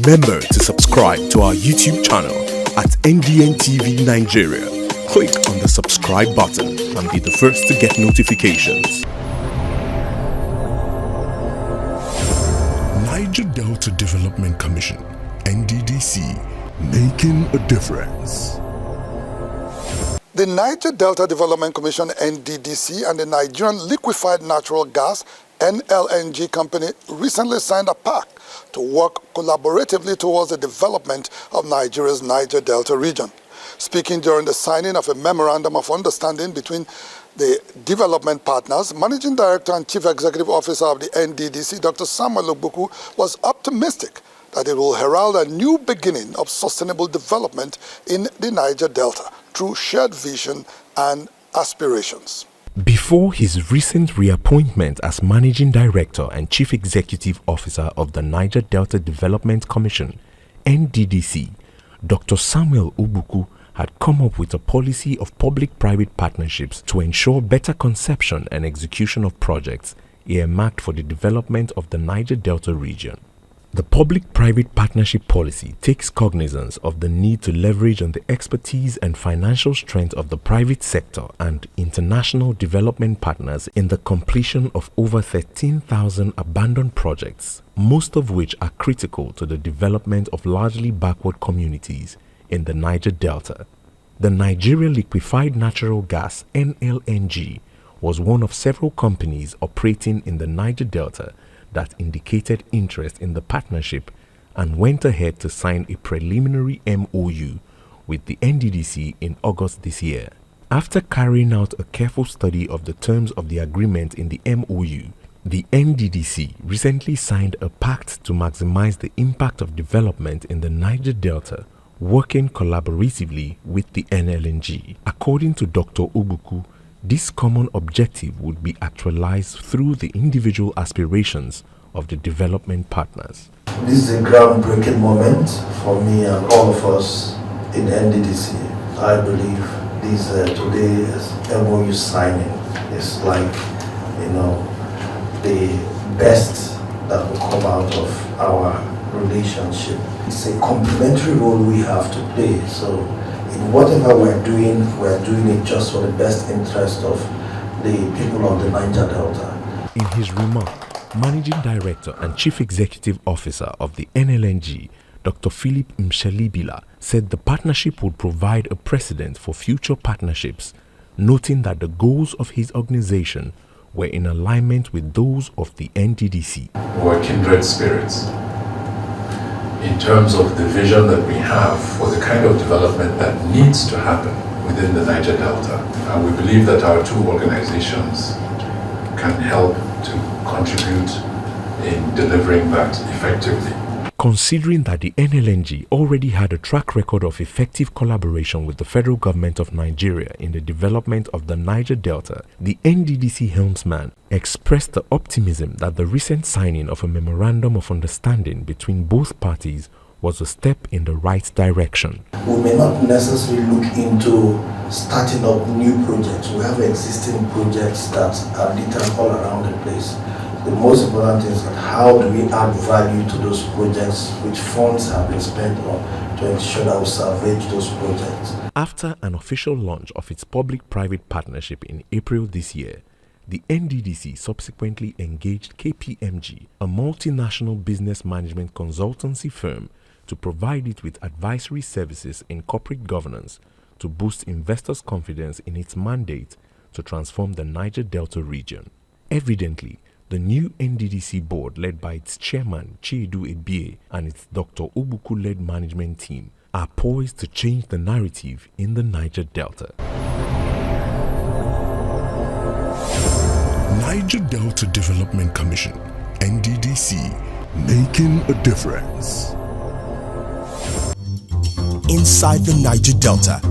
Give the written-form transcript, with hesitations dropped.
Remember to subscribe to our YouTube channel at Nddc TV Nigeria. Click on the subscribe button and be the first to get notifications. Niger Delta Development Commission, NDDC, making a difference. The Niger Delta Development Commission, NDDC, and the Nigerian Liquefied Natural Gas, Nlng company recently signed a pact to work collaboratively towards the development of Nigeria's Niger Delta region. Speaking during the signing of a memorandum of understanding between the development partners, Managing Director and Chief Executive Officer of the NDDC, Dr. Samuel Ogbuku, was optimistic that it will herald a new beginning of sustainable development in the Niger Delta through shared vision and aspirations. Before his recent reappointment as Managing Director and Chief Executive Officer of the Niger Delta Development Commission, NDDC, Dr. Samuel Ogbuku had come up with a policy of public-private partnerships to ensure better conception and execution of projects earmarked for the development of the Niger Delta region. The public-private partnership policy takes cognizance of the need to leverage on the expertise and financial strength of the private sector and international development partners in the completion of over 13,000 abandoned projects, most of which are critical to the development of largely backward communities in the Niger Delta. The Nigeria Liquefied Natural Gas (Nlng) was one of several companies operating in the Niger Delta that indicated interest in the partnership and went ahead to sign a preliminary MOU with the NDDC in August this year. After carrying out a careful study of the terms of the agreement in the MOU, the NDDC recently signed a pact to maximize the impact of development in the Niger Delta, working collaboratively with the Nlng. According to Dr. Ogbuku, this common objective would be actualized through the individual aspirations of the development partners. This is a groundbreaking moment for me and all of us in NDDC. I believe this today's MOU signing is like, the best that will come out of our relationship. It's a complementary role we have to play. So in whatever we're doing it just for the best interest of the people of the Niger Delta. In his remark, Managing Director and Chief Executive Officer of the Nlng, Dr. Philip Mshelibila, said the partnership would provide a precedent for future partnerships, noting that the goals of his organization were in alignment with those of the NDDC. We're kindred spirits in terms of the vision that we have for the kind of development that needs to happen within the Niger Delta. And we believe that our two organizations can help to contribute in delivering that effectively. Considering that the Nlng already had a track record of effective collaboration with the federal government of Nigeria in the development of the Niger Delta, the NDDC helmsman expressed the optimism that the recent signing of a memorandum of understanding between both parties was a step in the right direction. We may not necessarily look into starting up new projects. We have existing projects that are littered all around the place. The most important thing is that how do we add value to those projects, which funds have been spent on to ensure that we salvage those projects. After an official launch of its public-private partnership in April this year, the NDDC subsequently engaged KPMG, a multinational business management consultancy firm, to provide it with advisory services in corporate governance to boost investors' confidence in its mandate to transform the Niger Delta region. Evidently, the new NDDC board, led by its chairman Chiedu Ebie and its Dr. Ogbuku-led management team, are poised to change the narrative in the Niger Delta. Niger Delta Development Commission, NDDC, making a difference. Inside the Niger Delta,